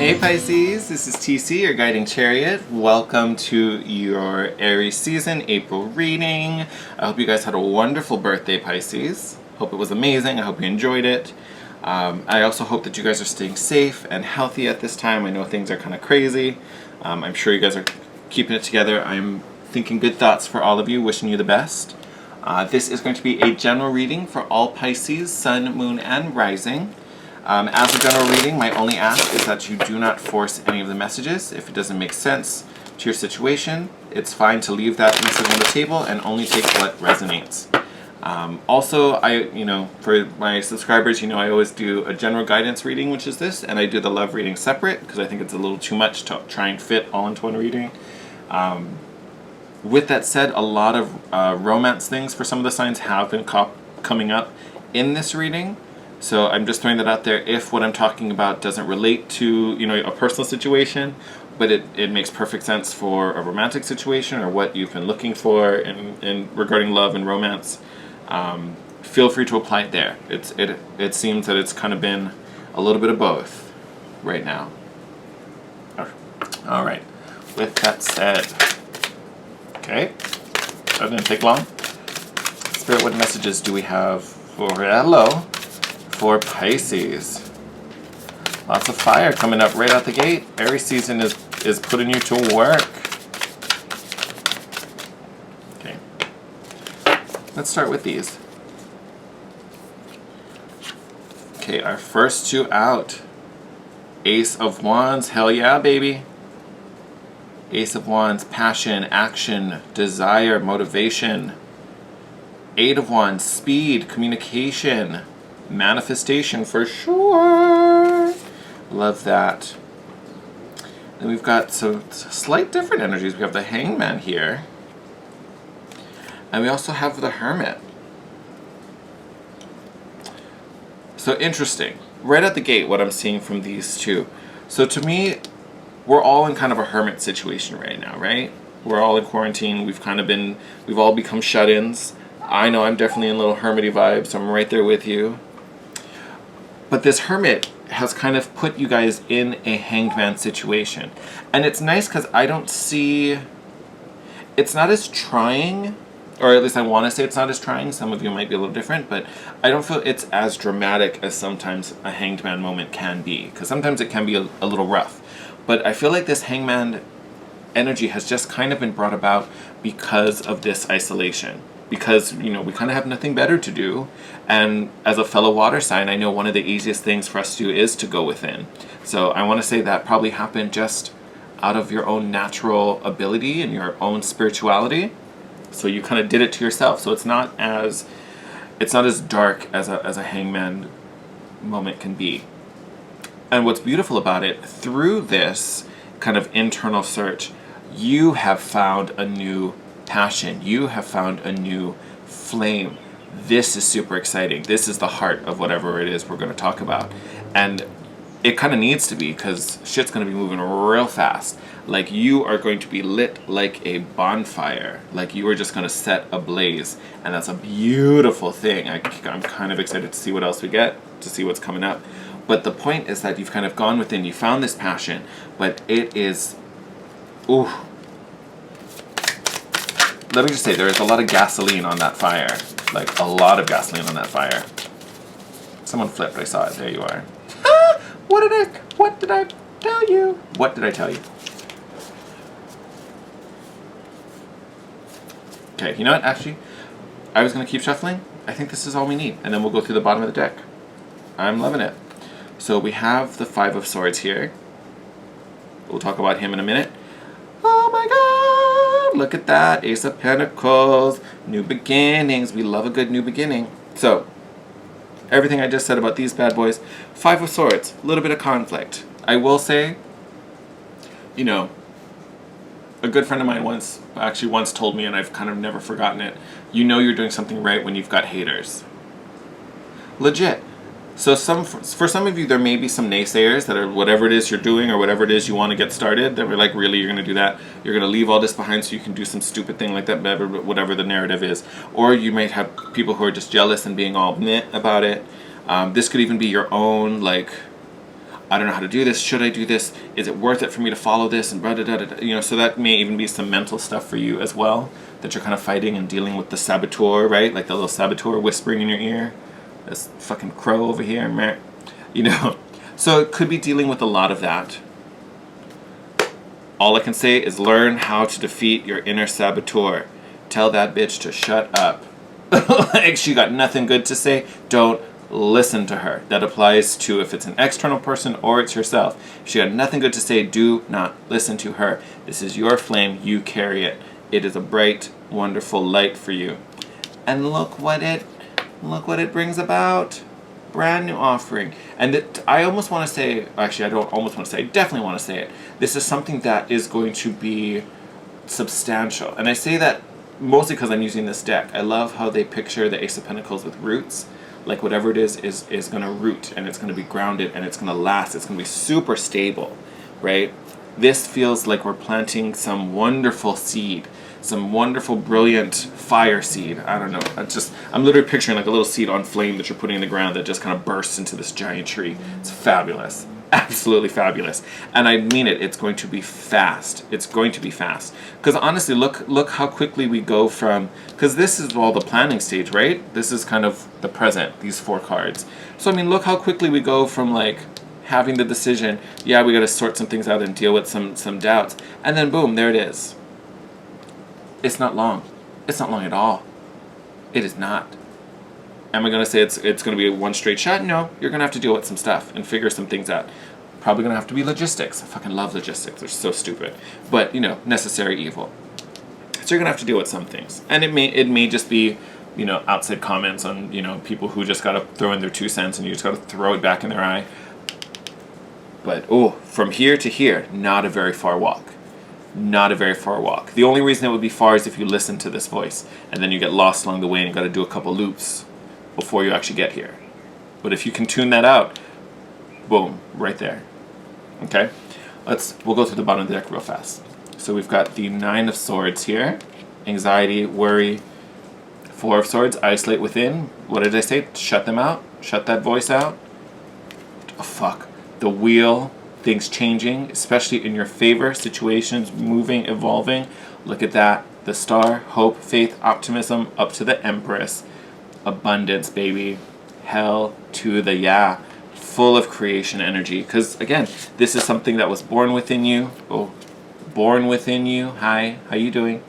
Hey Pisces, this is TC, your guiding chariot. Welcome to your Aries season, April reading. I hope you guys had a wonderful birthday, Pisces. Hope it was amazing. I hope you enjoyed it. I also hope that you guys are staying safe and healthy at this time. I know things are kind of crazy. I'm sure you guys are keeping it together. I'm thinking good thoughts for all of you, wishing you the best. This is going to be a general reading for all Pisces, Sun, Moon, and Rising. As a general reading, my only ask is that you do not force any of the messages. If it doesn't make sense to your situation, it's fine to leave that message on the table and only take what resonates. Also, for my subscribers, I always do a general guidance reading, which is this, and I do the love reading separate because I think it's a little too much to try and fit all into one reading. With that said, a lot of romance things for some of the signs have been coming up in this reading. So I'm just throwing that out there. If what I'm talking about doesn't relate to, a personal situation, but it makes perfect sense for a romantic situation or what you've been looking for in regarding love and romance, feel free to apply it there. It seems that it's kind of been a little bit of both right now. All right. With that said, okay, that didn't take long. Spirit, what messages do we have for Pisces? Lots of fire coming up right out the gate. Aries season is putting you to work. Okay. Let's start with these. Okay, our first two out. Ace of Wands, hell yeah, baby. Ace of Wands, passion, action, desire, motivation. Eight of Wands, speed, communication, manifestation for sure. Love that. Then we've got some slight different energies. We have the Hangman here. And we also have the Hermit. So interesting. Right at the gate, what I'm seeing from these two. So to me, we're all in kind of a hermit situation right now, right? We're all in quarantine. We've all become shut-ins. I know I'm definitely in little hermity vibes, so I'm right there with you. But this Hermit has kind of put you guys in a hangman situation. And it's nice because I don't see... It's not as trying, or at least I want to say it's not as trying. Some of you might be a little different, but I don't feel it's as dramatic as sometimes a hangman moment can be. Because sometimes it can be a little rough. But I feel like this hangman energy has just kind of been brought about because of this isolation. Because, we kind of have nothing better to do. And as a fellow water sign, I know one of the easiest things for us to do is to go within. So I want to say that probably happened just out of your own natural ability and your own spirituality. So you kind of did it to yourself. So it's not as dark as a hangman moment can be. And what's beautiful about it, through this kind of internal search, you have found a new passion. You have found a new flame. This is super exciting. This is the heart of whatever it is we're going to talk about. And it kind of needs to be, because shit's going to be moving real fast. Like, you are going to be lit like a bonfire. Like, you are just going to set ablaze. And that's a beautiful thing. I'm kind of excited to see what else we get, to see what's coming up. But the point is that you've kind of gone within, you found this passion, but it is, ooh. Let me just say, there is a lot of gasoline on that fire. Like, a lot of gasoline on that fire. Someone flipped, I saw it, there you are. Ah! What did I tell you? What did I tell you? Okay, you know what, actually, I was going to keep shuffling. I think this is all we need, and then we'll go through the bottom of the deck. I'm loving it. So we have the Five of Swords here. We'll talk about him in a minute. Oh my God! Look at that. Ace of Pentacles. New beginnings. We love a good new beginning. So, everything I just said about these bad boys. Five of Swords. A little bit of conflict. I will say, a good friend of mine once told me, and I've kind of never forgotten it, you're doing something right when you've got haters. Legit. So for some of you, there may be some naysayers that are whatever it is you're doing or whatever it is you want to get started, that we're like, really, you're going to do that? You're going to leave all this behind so you can do some stupid thing like that, whatever the narrative is. Or you might have people who are just jealous and being all meh about it. This could even be your own, like, I don't know how to do this. Should I do this? Is it worth it for me to follow this? And blah, blah, blah, blah. You know, so that may even be some mental stuff for you as well, that you're kind of fighting and dealing with the saboteur, right? Like the little saboteur whispering in your ear. This fucking crow over here, meh. You know. So it could be dealing with a lot of that. All I can say is learn how to defeat your inner saboteur. Tell that bitch to shut up. Like she got nothing good to say, don't listen to her. That applies to if it's an external person or it's yourself. If she got nothing good to say, do not listen to her. This is your flame, you carry it. It is a bright, wonderful light for you. And look what it brings about. Brand new offering. And I almost want to say, actually I don't almost want to say, I definitely want to say it. This is something that is going to be substantial. And I say that mostly because I'm using this deck. I love how they picture the Ace of Pentacles with roots. Like whatever it is going to root, and it's going to be grounded, and it's going to last. It's going to be super stable, right? This feels like we're planting some wonderful seed, some wonderful, brilliant fire seed. I don't know. I'm literally picturing like a little seed on flame that you're putting in the ground that just kind of bursts into this giant tree. It's fabulous. Absolutely fabulous. And I mean it. It's going to be fast. It's going to be fast. Because honestly, look how quickly we go from... Because this is all the planning stage, right? This is kind of the present, these 4 cards. So, I mean, look how quickly we go from, like, having the decision, yeah, we got to sort some things out and deal with some doubts. And then, boom, there it is. It's not long. It's not long at all. It is not. Am I going to say it's going to be one straight shot? No, you're going to have to deal with some stuff and figure some things out. Probably going to have to be logistics. I fucking love logistics. They're so stupid. But, you know, necessary evil. So you're going to have to deal with some things. And it may just be, you know, outside comments on, you know, people who just got to throw in their 2 cents and you just got to throw it back in their eye. But, oh, from here to here, not a very far walk. Not a very far walk. The only reason it would be far is if you listen to this voice. And then you get lost along the way and you got to do a couple loops before you actually get here. But if you can tune that out, boom, right there. Okay? We'll go through the bottom of the deck real fast. So we've got the 9 of Swords here. Anxiety, worry. 4 of Swords, isolate within. What did I say? Shut them out. Shut that voice out. Oh, fuck. The Wheel, things changing, especially in your favor, situations moving, evolving. Look at that. The Star, hope, faith, optimism, up to the Empress. Abundance, baby. Hell to the yeah. Full of creation energy. Because, again, this is something that was born within you. Oh, born within you. Hi, how you doing?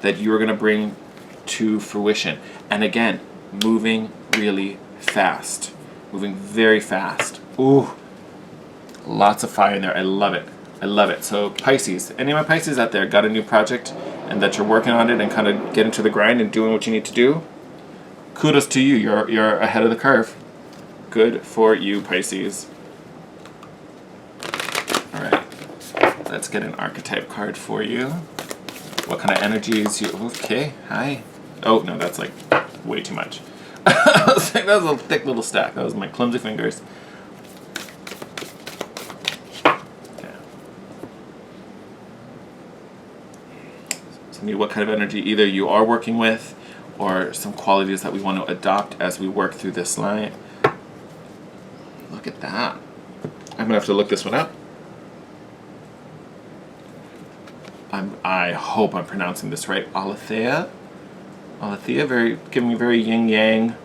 That you are going to bring to fruition. And again, moving really fast. Moving very fast. Ooh. Lots of fire in there. I love it. I love it. So, Pisces. Any of my Pisces out there got a new project and that you're working on it and kind of getting to the grind and doing what you need to do? Kudos to you. You're ahead of the curve. Good for you, Pisces. All right. Let's get an archetype card for you. What kind of energies you... Okay. Hi. Oh, no, that's like way too much. I was like, that was a thick little stack. That was my clumsy fingers. Okay. So, what kind of energy either you are working with or some qualities that we want to adopt as we work through this line. Look at that. I'm going to have to look this one up. I hope I'm pronouncing this right. Aletheia. Aletheia, giving me very yin-yang,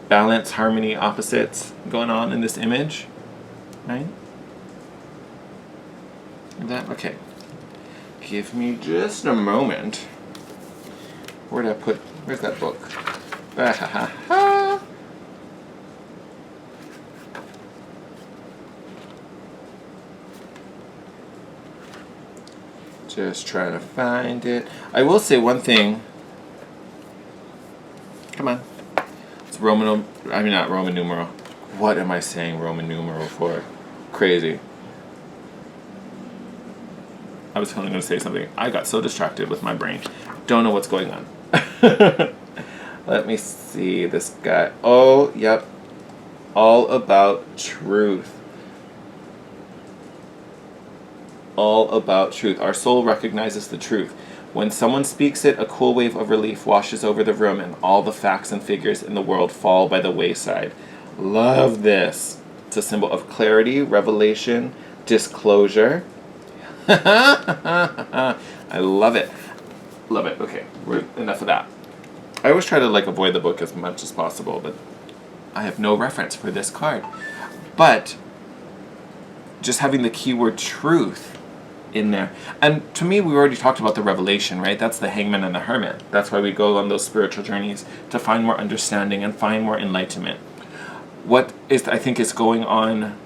balance, harmony, opposites going on in this image. Right? Okay. Give me just a moment. Where'd I put... Where's that book? Just trying to find it. I will say one thing. Come on. It's not Roman numeral. What am I saying Roman numeral for? Crazy. I was going to say something. I got so distracted with my brain. Don't know what's going on. Let me see this guy. Oh, yep. All about truth. All about truth. Our soul recognizes the truth. When someone speaks it, a cool wave of relief washes over the room and all the facts and figures in the world fall by the wayside. Love this. It's a symbol of clarity, revelation, disclosure. I love it. Love it. Okay, enough of that. I always try to like avoid the book as much as possible, but I have no reference for this card. But just having the keyword truth in there. And to me, we already talked about the revelation, right? That's the hangman and the hermit. That's why we go on those spiritual journeys, to find more understanding and find more enlightenment. What is, I think, is going on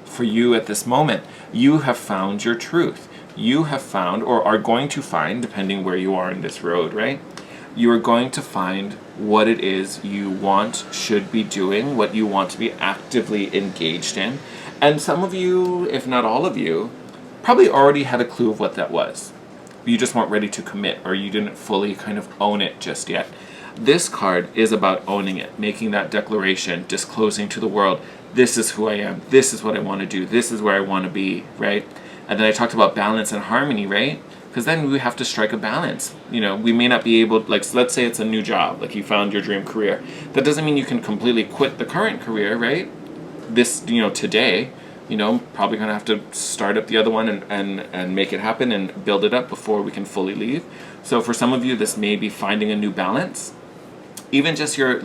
for you at this moment? You have found your truth. You have found, or are going to find, depending where you are in this road, right? You are going to find what it is you want, should be doing, what you want to be actively engaged in. And some of you, if not all of you, probably already had a clue of what that was. You just weren't ready to commit, or you didn't fully kind of own it just yet. This card is about owning it, making that declaration, disclosing to the world, this is who I am, this is what I want to do, this is where I want to be, right? And then I talked about balance and harmony, right? Because then we have to strike a balance. You know, we may not be able, like, let's say it's a new job, like you found your dream career. That doesn't mean you can completely quit the current career, right? This, today, probably going to have to start up the other one and make it happen and build it up before we can fully leave. So for some of you, this may be finding a new balance. Even just your,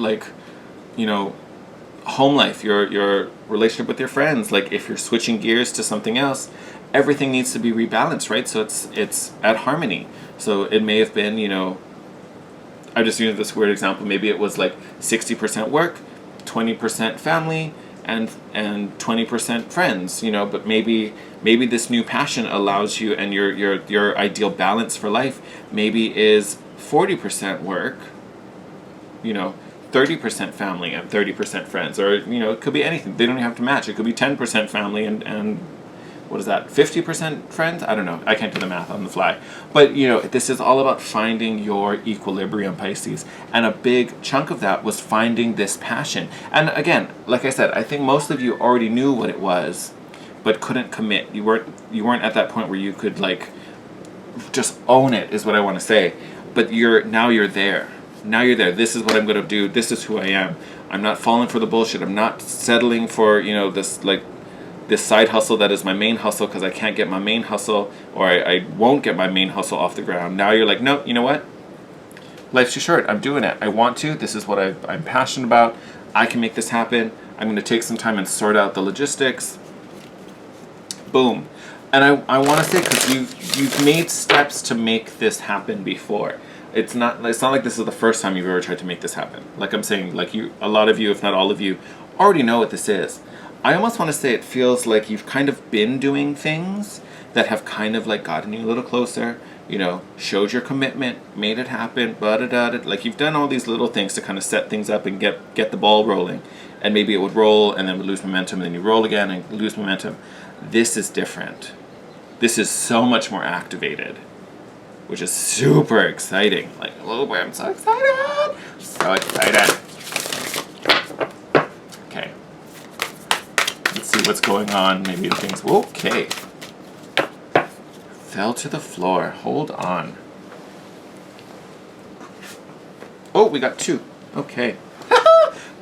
home life, your relationship with your friends. Like if you're switching gears to something else, everything needs to be rebalanced, right? So it's at harmony. So it may have been, I'm just using this weird example. Maybe it was like 60% work, 20% family, and 20% friends, but maybe this new passion allows you, and your ideal balance for life maybe is 40% work, 30% family and 30% friends, or it could be anything. They don't even have to match. It could be 10% family and what is that, 50% friends? I don't know. I can't do the math on the fly. But, this is all about finding your equilibrium, Pisces. And a big chunk of that was finding this passion. And again, like I said, I think most of you already knew what it was, but couldn't commit. You weren't at that point where you could, just own it, is what I want to say. But now you're there. Now you're there. This is what I'm going to do. This is who I am. I'm not falling for the bullshit. I'm not settling for, this side hustle that is my main hustle because I can't get my main hustle, or I won't get my main hustle off the ground. Now you're like, no, you know what? Life's too short. I'm doing it. I want to. This is what I'm passionate about. I can make this happen. I'm going to take some time and sort out the logistics. Boom. And I want to say, because you've made steps to make this happen before. It's not like this is the first time you've ever tried to make this happen. Like I'm saying, a lot of you, if not all of you, already know what this is. I almost want to say it feels like you've kind of been doing things that have kind of gotten you a little closer, showed your commitment, made it happen, like you've done all these little things to kind of set things up and get the ball rolling. And maybe it would roll and then would lose momentum, and then you roll again and lose momentum. This is different. This is so much more activated, which is super exciting. Oh boy, I'm so excited! So excited. Okay. Let's see what's going on. Maybe things... Okay. Fell to the floor. Hold on. Oh, we got 2. Okay.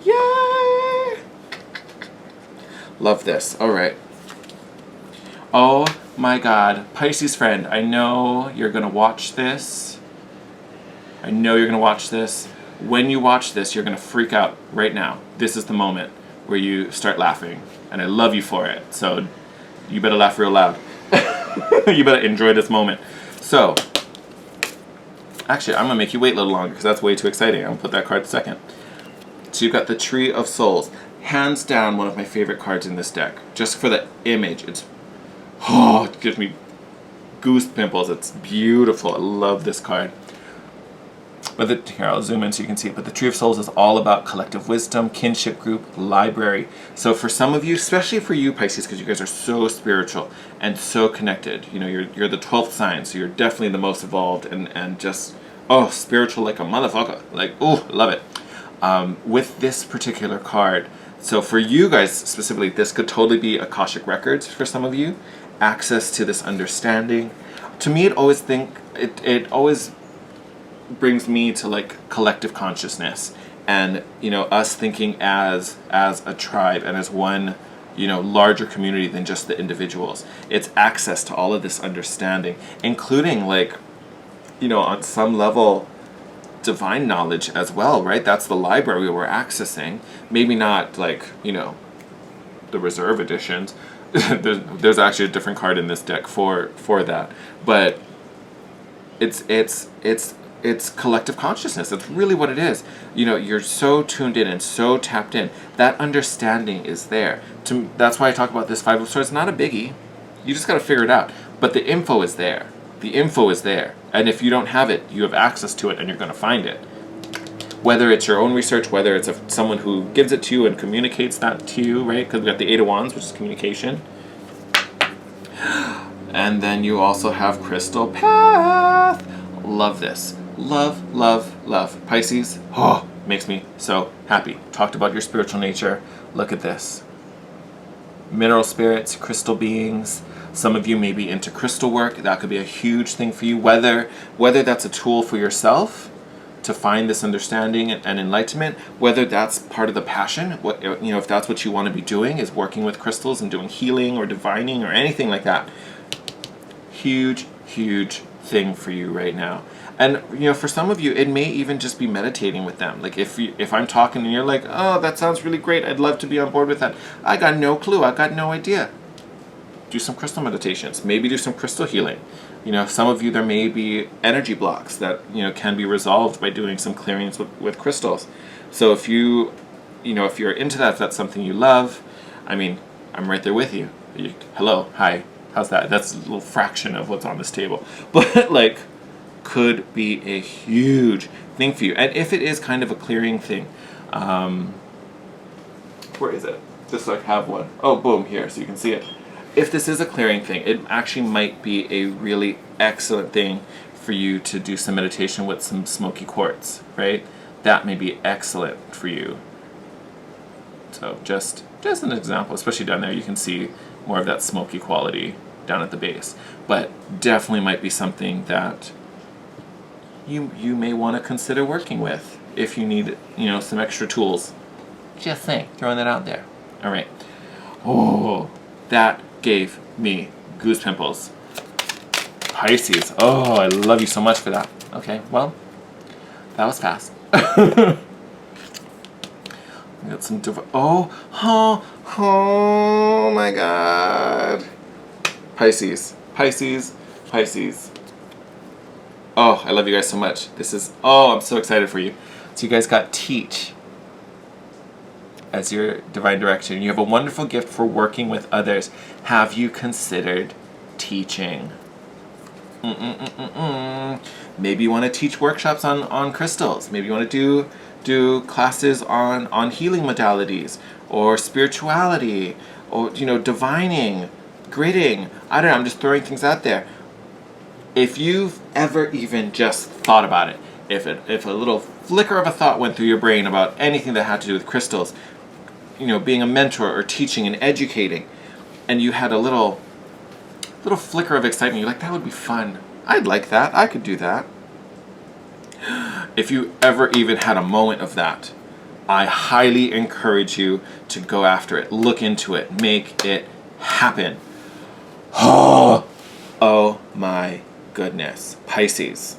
Yay! Love this. All right. Oh my God. Pisces friend, I know you're going to watch this. When you watch this, you're going to freak out right now. This is the moment where you start laughing. And I love you for it. So you better laugh real loud. You better enjoy this moment. So, actually, I'm going to make you wait a little longer because that's way too exciting. I'm going to put that card second. So you've got the Tree of Souls. Hands down, one of my favorite cards in this deck. Just for the image. It gives me goose pimples. It's beautiful. I love this card. But here, I'll zoom in so you can see it. But the Tree of Souls is all about collective wisdom, kinship group, library. So for some of you, especially for you, Pisces, because you guys are so spiritual and so connected. You're the 12th sign, so you're definitely the most evolved and just, spiritual like a motherfucker. Love it. With this particular card, so for you guys specifically, this could totally be Akashic Records for some of you. Access to this understanding. To me, it always brings me to collective consciousness and us thinking as a tribe and as one larger community than just the individuals. It's access to all of this understanding, including like, on some level, divine knowledge as well, right? That's the library we're accessing. Maybe not like, the reserve editions. there's actually a different card in this deck for that. But it's collective consciousness. That's really what it is. You're so tuned in and so tapped in. That understanding is there. That's why I talk about this Five of Swords. It's not a biggie. You just got to figure it out. But the info is there. The info is there. And if you don't have it, you have access to it and you're going to find it. Whether it's your own research, whether it's someone who gives it to you and communicates that to you, right? Because we got the Eight of Wands, which is communication. And then you also have Crystal Path. Love this. Love, love, love. Pisces, makes me so happy. Talked about your spiritual nature. Look at this. Mineral spirits, crystal beings. Some of you may be into crystal work. That could be a huge thing for you. Whether that's a tool for yourself to find this understanding and enlightenment, whether that's part of the passion, if that's what you want to be doing, is working with crystals and doing healing or divining or anything like that. Huge, huge thing for you right now. And for some of you, it may even just be meditating with them. Like if I'm talking and you're like, oh, that sounds really great, I'd love to be on board with that. I got no clue. I got no idea. Do some crystal meditations. Maybe do some crystal healing. Some of you, there may be energy blocks that can be resolved by doing some clearings with crystals. So if if you're into that, if that's something you love, I'm right there with you. Hello, hi, how's that? That's a little fraction of what's on this table, but like, could be a huge thing for you. And if it is kind of a clearing thing, where is it? Just so I have one. Oh, boom, here, so you can see it. If this is a clearing thing, it actually might be a really excellent thing for you to do some meditation with some smoky quartz, right? That may be excellent for you. So just an example, especially down there, you can see more of that smoky quality down at the base. But definitely might be something that you may want to consider working with if you need, some extra tools. Just saying, throwing that out there. All right. Oh, that gave me goose pimples. Pisces. Oh, I love you so much for that. Okay, well, that was fast. We got some oh my God. Pisces. Oh, I love you guys so much. I'm so excited for you. So you guys got teach as your divine direction. You have a wonderful gift for working with others. Have you considered teaching? Maybe you want to teach workshops on crystals. Maybe you want to do classes on healing modalities or spirituality or divining, gridding. I don't know, I'm just throwing things out there. If you've ever even just thought about it, if a little flicker of a thought went through your brain about anything that had to do with crystals, being a mentor or teaching and educating, and you had a little flicker of excitement, you're like, that would be fun. I'd like that. I could do that. If you ever even had a moment of that, I highly encourage you to go after it. Look into it. Make it happen. Oh my goodness. Pisces.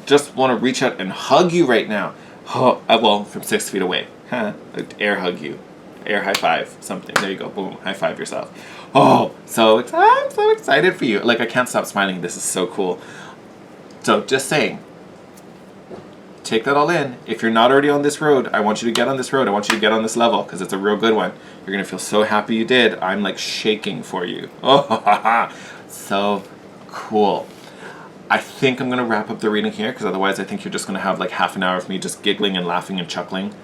Just want to reach out and hug you right now. Well, from 6 feet away. Air hug you. Air high five. Something. There you go. Boom. High five yourself. I'm so excited for you. Like, I can't stop smiling. This is so cool. So, just saying. Take that all in. If you're not already on this road, I want you to get on this road. I want you to get on this level because it's a real good one. You're going to feel so happy you did. I'm like shaking for you. So cool. I think I'm going to wrap up the reading here because otherwise I think you're just going to have like half an hour of me just giggling and laughing and chuckling.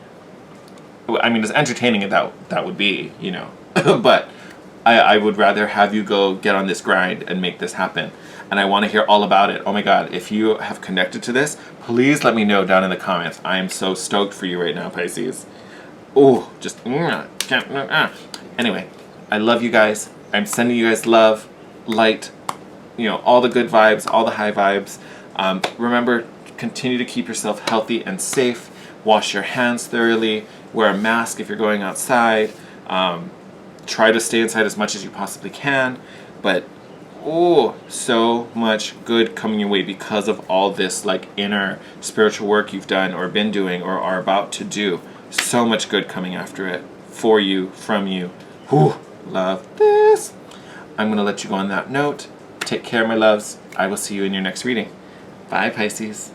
As entertaining as that would be, but I would rather have you go get on this grind and make this happen. And I want to hear all about it. Oh my God, if you have connected to this, please let me know down in the comments. I am so stoked for you right now, Pisces. Anyway, I love you guys. I'm sending you guys love, light, all the good vibes, all the high vibes. Remember, continue to keep yourself healthy and safe. Wash your hands thoroughly. Wear a mask if you're going outside. Try to stay inside as much as you possibly can, but oh, so much good coming your way because of all this like inner spiritual work you've done or been doing or are about to do. So much good coming after it, for you, from you. Whew, love this. I'm going to let you go on that note. Take care, my loves. I will see you in your next reading. Bye, Pisces.